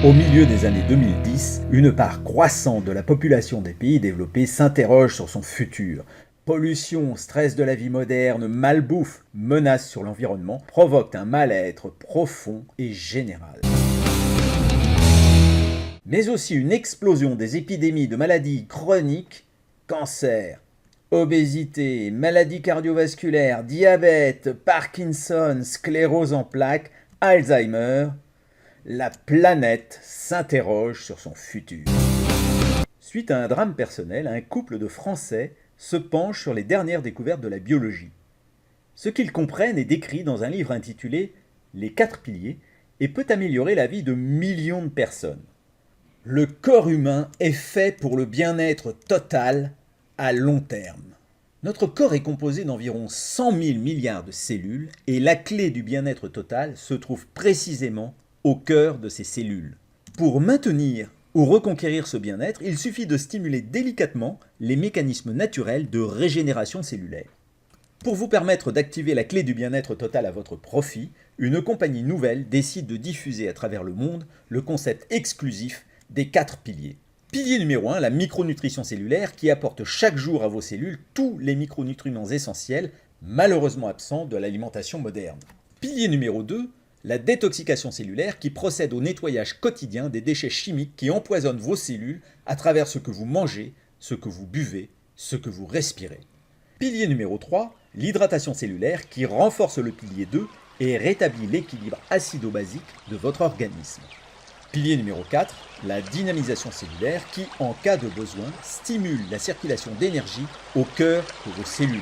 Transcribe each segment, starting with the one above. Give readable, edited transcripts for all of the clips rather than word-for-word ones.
Au milieu des années 2010, une part croissante de la population des pays développés s'interroge sur son futur. Pollution, stress de la vie moderne, malbouffe, menaces sur l'environnement provoquent un mal-être profond et général. Mais aussi une explosion des épidémies de maladies chroniques, cancer, obésité, maladies cardiovasculaires, diabète, Parkinson, sclérose en plaques, Alzheimer. La planète s'interroge sur son futur. Suite à un drame personnel, un couple de Français se penche sur les dernières découvertes de la biologie. Ce qu'ils comprennent est décrit dans un livre intitulé « Les 4 piliers » et peut améliorer la vie de millions de personnes. Le corps humain est fait pour le bien-être total à long terme. Notre corps est composé d'environ 100 000 milliards de cellules et la clé du bien-être total se trouve précisément au cœur de ces cellules. Pour maintenir ou reconquérir ce bien-être, il suffit de stimuler délicatement les mécanismes naturels de régénération cellulaire. Pour vous permettre d'activer la clé du bien-être total à votre profit, une compagnie nouvelle décide de diffuser à travers le monde le concept exclusif des 4 piliers. Pilier numéro 1, la micronutrition cellulaire qui apporte chaque jour à vos cellules tous les micronutriments essentiels, malheureusement absents de l'alimentation moderne. Pilier numéro 2, la détoxication cellulaire qui procède au nettoyage quotidien des déchets chimiques qui empoisonnent vos cellules à travers ce que vous mangez, ce que vous buvez, ce que vous respirez. Pilier numéro 3, l'hydratation cellulaire qui renforce le pilier 2 et rétablit l'équilibre acido-basique de votre organisme. Pilier numéro 4, la dynamisation cellulaire qui, en cas de besoin, stimule la circulation d'énergie au cœur de vos cellules.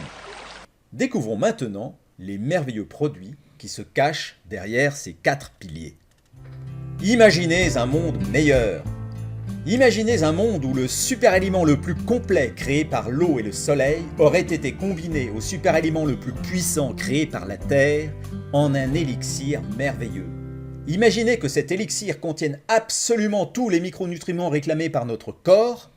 Découvrons maintenant les merveilleux produits qui se cachent derrière ces 4 piliers. Imaginez un monde meilleur. Imaginez un monde où le super-aliment le plus complet créé par l'eau et le soleil aurait été combiné au super-aliment le plus puissant créé par la terre en un élixir merveilleux. Imaginez que cet élixir contienne absolument tous les micronutriments réclamés par notre corps.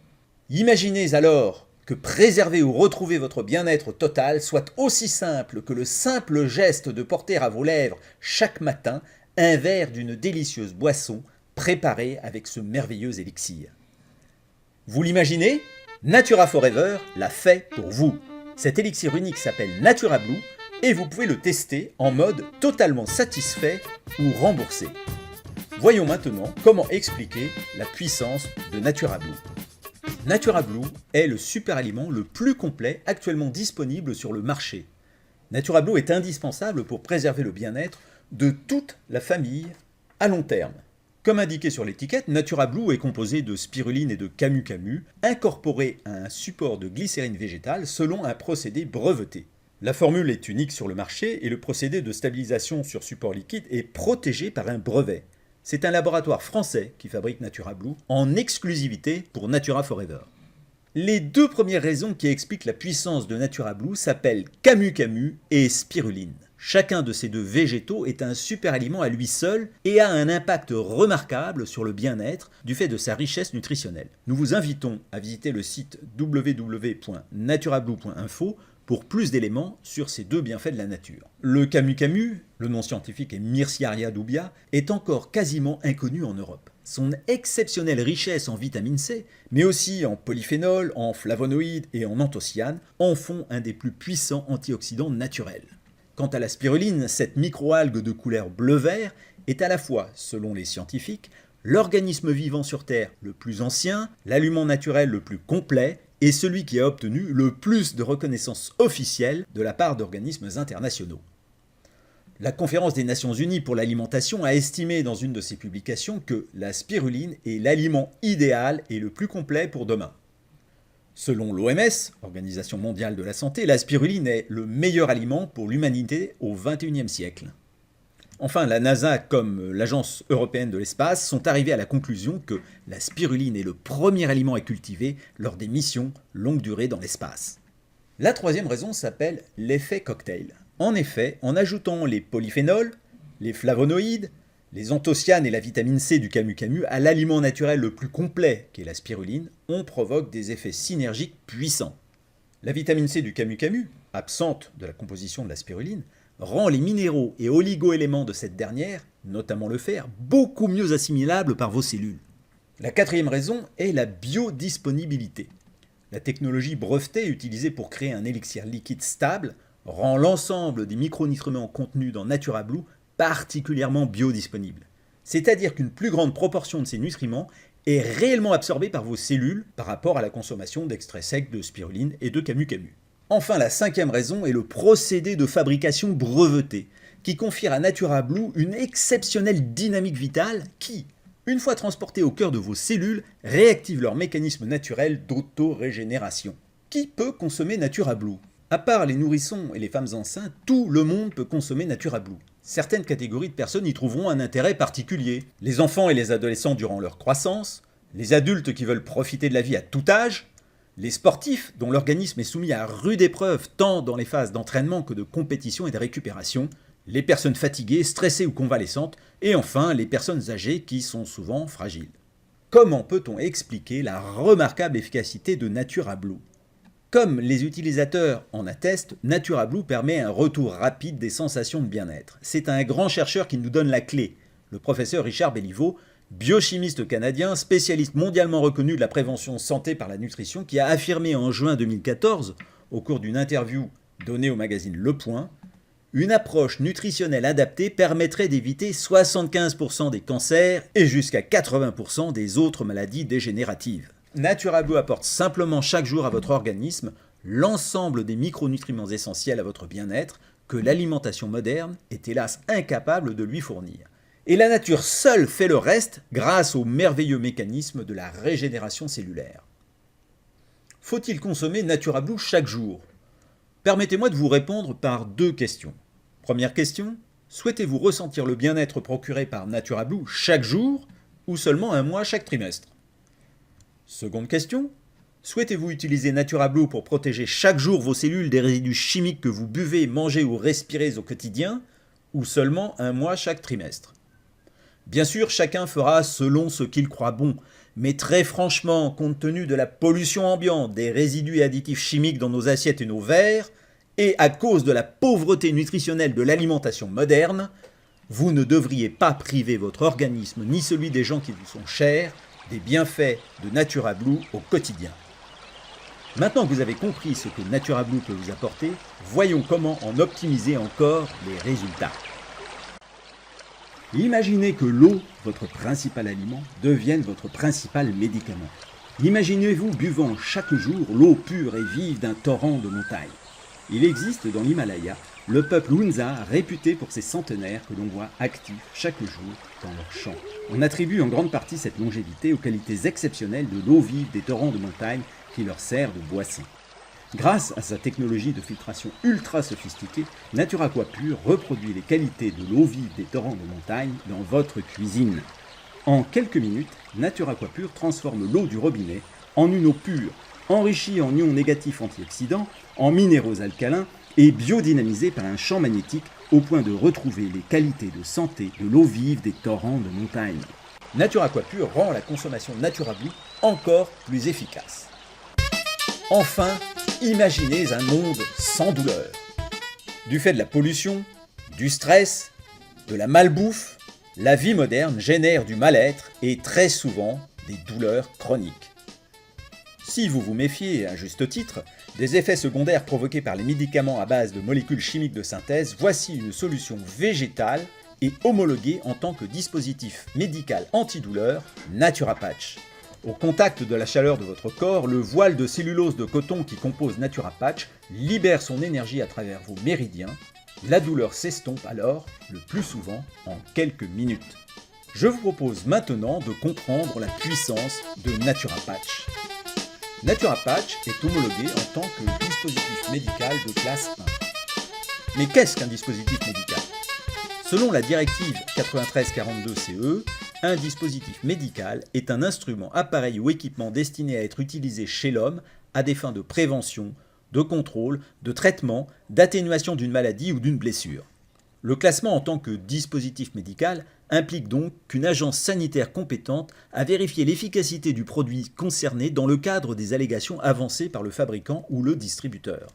Imaginez alors que préserver ou retrouver votre bien-être total soit aussi simple que le simple geste de porter à vos lèvres chaque matin un verre d'une délicieuse boisson préparée avec ce merveilleux élixir. Vous l'imaginez ? Natura Forever l'a fait pour vous. Cet élixir unique s'appelle Natura Blue et vous pouvez le tester en mode totalement satisfait ou remboursé. Voyons maintenant comment expliquer la puissance de Natura Blue. Natura Blue est le super-aliment le plus complet actuellement disponible sur le marché. Natura Blue est indispensable pour préserver le bien-être de toute la famille à long terme. Comme indiqué sur l'étiquette, Natura Blue est composé de spiruline et de camu-camu, incorporés à un support de glycérine végétale selon un procédé breveté. La formule est unique sur le marché et le procédé de stabilisation sur support liquide est protégé par un brevet. C'est un laboratoire français qui fabrique Natura Blue en exclusivité pour Natura Forever. Les 2 premières raisons qui expliquent la puissance de Natura Blue s'appellent camu-camu et spiruline. Chacun de ces 2 végétaux est un super aliment à lui seul et a un impact remarquable sur le bien-être du fait de sa richesse nutritionnelle. Nous vous invitons à visiter le site www.naturablue.info pour plus d'éléments sur ces 2 bienfaits de la nature. Le camu-camu, le nom scientifique est Myrciaria dubia, est encore quasiment inconnu en Europe. Son exceptionnelle richesse en vitamine C, mais aussi en polyphénol, en flavonoïdes et en anthocyanes, en font un des plus puissants antioxydants naturels. Quant à la spiruline, cette microalgue de couleur bleu-vert est à la fois, selon les scientifiques, l'organisme vivant sur Terre le plus ancien, l'aliment naturel le plus complet et celui qui a obtenu le plus de reconnaissance officielle de la part d'organismes internationaux. La Conférence des Nations Unies pour l'alimentation a estimé dans une de ses publications que la spiruline est l'aliment idéal et le plus complet pour demain. Selon l'OMS, Organisation mondiale de la santé, la spiruline est le meilleur aliment pour l'humanité au XXIe siècle. Enfin, la NASA comme l'Agence européenne de l'espace sont arrivés à la conclusion que la spiruline est le premier aliment à cultiver lors des missions longue durée dans l'espace. La 3e raison s'appelle l'effet cocktail. En effet, en ajoutant les polyphénols, les flavonoïdes, les anthocyanes et la vitamine C du camu-camu à l'aliment naturel le plus complet qu'est la spiruline, on provoque des effets synergiques puissants. La vitamine C du camu-camu, absente de la composition de la spiruline, rend les minéraux et oligo-éléments de cette dernière notamment le fer, beaucoup mieux assimilable par vos cellules. La quatrième raison est la biodisponibilité. La technologie brevetée utilisée pour créer un élixir liquide stable rend l'ensemble des micronutriments contenus dans NaturaBlue particulièrement biodisponibles. C'est-à-dire qu'une plus grande proportion de ces nutriments est réellement absorbée par vos cellules par rapport à la consommation d'extraits secs de spiruline et de camu-camu. Enfin, la cinquième raison est le procédé de fabrication breveté, qui confère à NaturaBlue une exceptionnelle dynamique vitale qui, une fois transportée au cœur de vos cellules, réactive leur mécanisme naturel d'autorégénération. Qui peut consommer NaturaBlue ? À part les nourrissons et les femmes enceintes, tout le monde peut consommer NaturaBlue. Certaines catégories de personnes y trouveront un intérêt particulier. Les enfants et les adolescents durant leur croissance, les adultes qui veulent profiter de la vie à tout âge, les sportifs dont l'organisme est soumis à rude épreuve tant dans les phases d'entraînement que de compétition et de récupération, les personnes fatiguées, stressées ou convalescentes, et enfin les personnes âgées qui sont souvent fragiles. Comment peut-on expliquer la remarquable efficacité de NaturaBlue ? Comme les utilisateurs en attestent, NaturaBlue permet un retour rapide des sensations de bien-être. C'est un grand chercheur qui nous donne la clé, le professeur Richard Belliveau, biochimiste canadien, spécialiste mondialement reconnu de la prévention santé par la nutrition, qui a affirmé en juin 2014, au cours d'une interview donnée au magazine Le Point, une approche nutritionnelle adaptée permettrait d'éviter 75% des cancers et jusqu'à 80% des autres maladies dégénératives. NaturaBlue apporte simplement chaque jour à votre organisme l'ensemble des micronutriments essentiels à votre bien-être que l'alimentation moderne est hélas incapable de lui fournir. Et la nature seule fait le reste grâce au merveilleux mécanisme de la régénération cellulaire. Faut-il consommer NaturaBlue chaque jour ? Permettez-moi de vous répondre par deux questions. Première question, souhaitez-vous ressentir le bien-être procuré par NaturaBlue chaque jour ou seulement un mois chaque trimestre ? Seconde question, souhaitez-vous utiliser NaturaBlue pour protéger chaque jour vos cellules des résidus chimiques que vous buvez, mangez ou respirez au quotidien ou seulement un mois chaque trimestre ? Bien sûr, chacun fera selon ce qu'il croit bon, mais très franchement, compte tenu de la pollution ambiante, des résidus et additifs chimiques dans nos assiettes et nos verres, et à cause de la pauvreté nutritionnelle de l'alimentation moderne, vous ne devriez pas priver votre organisme ni celui des gens qui vous sont chers des bienfaits de NaturaBlue au quotidien. Maintenant que vous avez compris ce que NaturaBlue peut vous apporter, voyons comment en optimiser encore les résultats. Imaginez que l'eau, votre principal aliment, devienne votre principal médicament. Imaginez-vous buvant chaque jour l'eau pure et vive d'un torrent de montagne. Il existe dans l'Himalaya le peuple Hunza réputé pour ses centenaires que l'on voit actifs chaque jour dans leurs champs. On attribue en grande partie cette longévité aux qualités exceptionnelles de l'eau vive des torrents de montagne qui leur sert de boisson. Grâce à sa technologie de filtration ultra sophistiquée, NaturaQuaPure reproduit les qualités de l'eau vive des torrents de montagne dans votre cuisine. En quelques minutes, NaturaQuaPure transforme l'eau du robinet en une eau pure, enrichie en ions négatifs antioxydants, en minéraux alcalins et biodynamisée par un champ magnétique au point de retrouver les qualités de santé de l'eau vive des torrents de montagne. NaturaQuaPure rend la consommation de NaturaBlue encore plus efficace. Enfin, imaginez un monde sans douleur. Du fait de la pollution, du stress, de la malbouffe, la vie moderne génère du mal-être et très souvent des douleurs chroniques. Si vous vous méfiez, à juste titre, des effets secondaires provoqués par les médicaments à base de molécules chimiques de synthèse, voici une solution végétale et homologuée en tant que dispositif médical antidouleur, NaturaPatch. Au contact de la chaleur de votre corps, le voile de cellulose de coton qui compose NaturaPatch libère son énergie à travers vos méridiens. La douleur s'estompe alors, le plus souvent, en quelques minutes. Je vous propose maintenant de comprendre la puissance de NaturaPatch. NaturaPatch est homologué en tant que dispositif médical de classe 1. Mais qu'est-ce qu'un dispositif médical ? Selon la directive 9342/CE, un dispositif médical est un instrument, appareil ou équipement destiné à être utilisé chez l'homme à des fins de prévention, de contrôle, de traitement, d'atténuation d'une maladie ou d'une blessure. Le classement en tant que dispositif médical implique donc qu'une agence sanitaire compétente a vérifié l'efficacité du produit concerné dans le cadre des allégations avancées par le fabricant ou le distributeur.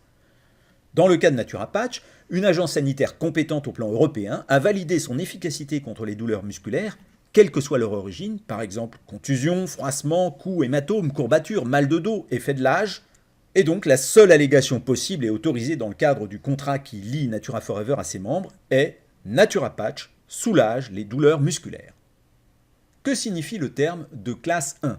Dans le cas de NaturaPatch, une agence sanitaire compétente au plan européen a validé son efficacité contre les douleurs musculaires, quelle que soit leur origine, par exemple contusion, froissement, coups, hématomes, courbatures, mal de dos, effet de l'âge. Et donc la seule allégation possible et autorisée dans le cadre du contrat qui lie Natura Forever à ses membres est « Natura Patch soulage les douleurs musculaires ». Que signifie le terme de classe 1 ?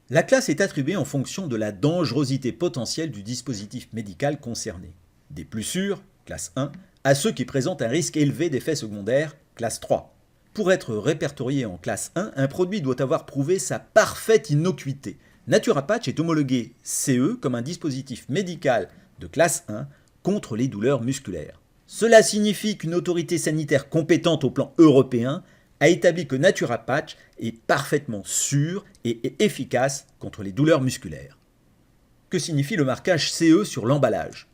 La classe est attribuée en fonction de la dangerosité potentielle du dispositif médical concerné. Des plus sûrs, classe 1, à ceux qui présentent un risque élevé d'effets secondaires, classe 3. Pour être répertorié en classe 1, un produit doit avoir prouvé sa parfaite innocuité. Natura Patch est homologué CE comme un dispositif médical de classe 1 contre les douleurs musculaires. Cela signifie qu'une autorité sanitaire compétente au plan européen a établi que Natura Patch est parfaitement sûr et efficace contre les douleurs musculaires. Que signifie le marquage CE sur l'emballage ?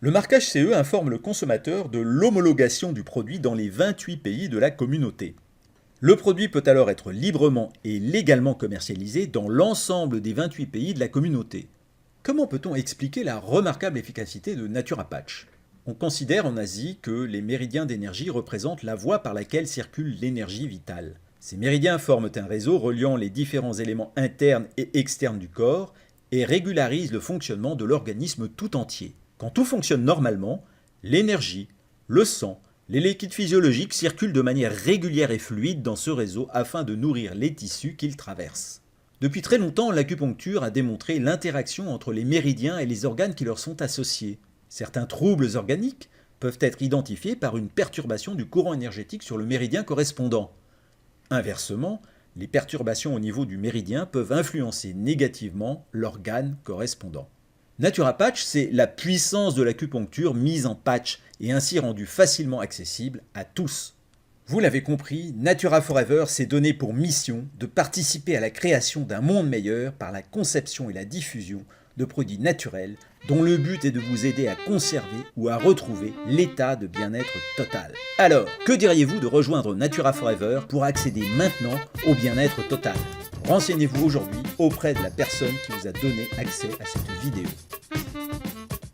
Le marquage CE informe le consommateur de l'homologation du produit dans les 28 pays de la communauté. Le produit peut alors être librement et légalement commercialisé dans l'ensemble des 28 pays de la communauté. Comment peut-on expliquer la remarquable efficacité de Natura Patch ? On considère en Asie que les méridiens d'énergie représentent la voie par laquelle circule l'énergie vitale. Ces méridiens forment un réseau reliant les différents éléments internes et externes du corps et régularisent le fonctionnement de l'organisme tout entier. Quand tout fonctionne normalement, l'énergie, le sang, les liquides physiologiques circulent de manière régulière et fluide dans ce réseau afin de nourrir les tissus qu'ils traversent. Depuis très longtemps, l'acupuncture a démontré l'interaction entre les méridiens et les organes qui leur sont associés. Certains troubles organiques peuvent être identifiés par une perturbation du courant énergétique sur le méridien correspondant. Inversement, les perturbations au niveau du méridien peuvent influencer négativement l'organe correspondant. Natura Patch, c'est la puissance de l'acupuncture mise en patch et ainsi rendue facilement accessible à tous. Vous l'avez compris, Natura Forever s'est donné pour mission de participer à la création d'un monde meilleur par la conception et la diffusion de produits naturels dont le but est de vous aider à conserver ou à retrouver l'état de bien-être total. Alors, que diriez-vous de rejoindre Natura Forever pour accéder maintenant au bien-être total ? Renseignez-vous aujourd'hui auprès de la personne qui vous a donné accès à cette vidéo.